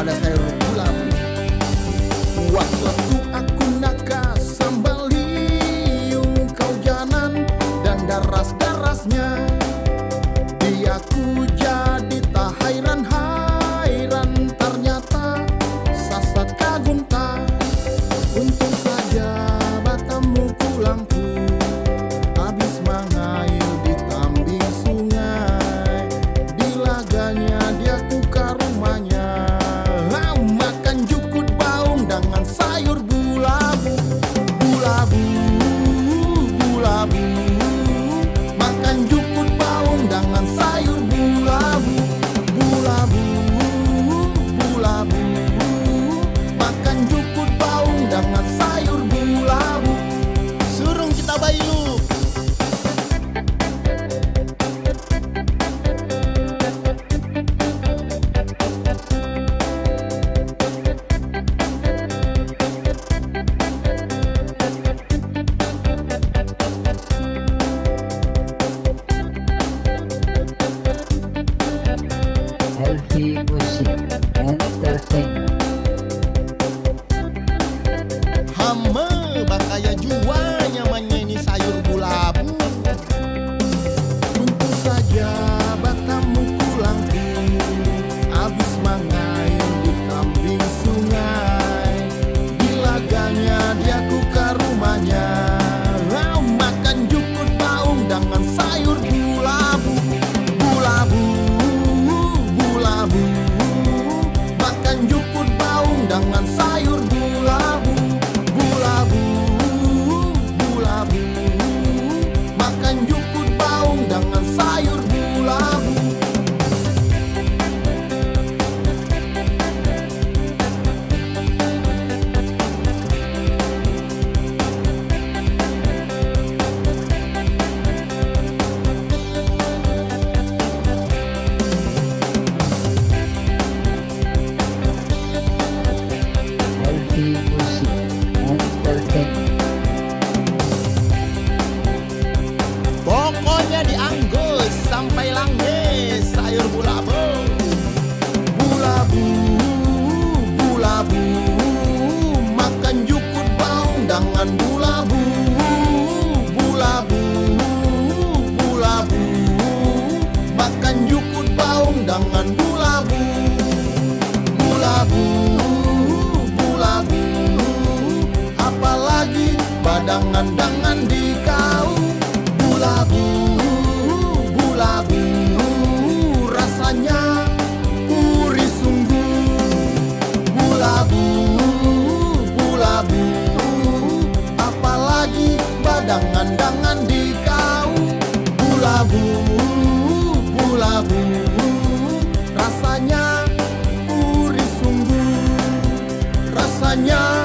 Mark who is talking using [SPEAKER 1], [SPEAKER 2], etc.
[SPEAKER 1] ada sayur bulabu. Waktu aku nakas sambaliung kau janan dan daras-darasnya, diaku jadi tak hairan-hairan, ternyata sasat kagum tak. Untung saja batamu kulangku habis mengail di tambing sungai, di laganya dia ku ke rumahnya. Makan jukut baung dengan sayur bulabu. Bulabu, bulabu, makan jukut baung dengan sayur bulabu. Bulabu, bulabu, makan jukut baung dengan sayur bulabu. Surung kita bailu.
[SPEAKER 2] Healthy Music Entertainment.
[SPEAKER 1] Hama bakaya juanya menyanyi sayur bulabu. Untung saja batamu kulangku habis mengail di tambing sungai, di laganya dia ku ke rumahnya. Makan jukut baung dengan sayur bulabu. Bulabu, bulabu, makan jukut baung dengan sayur bulabu. Bulabu, bulabu, makan jukut baung dengan sayur bulabu.
[SPEAKER 2] Healthy Music Entertainment.
[SPEAKER 1] Pokoknya dianggus sampai langge sayur bulabu. Bulabu, bulabu, makan jukut baung dengan bulabu. Bulabu, bulabu, makan jukut baung dengan bulabu. Bulabu, bulabu, apalagi badangan dengan di kau. Bulabu, bulabu, rasanya gurih sungguh. Bulabu, bulabu, apalagi badangan dengan di kau. Bulabu, bulabu, rasanya gurih sungguh. Rasanya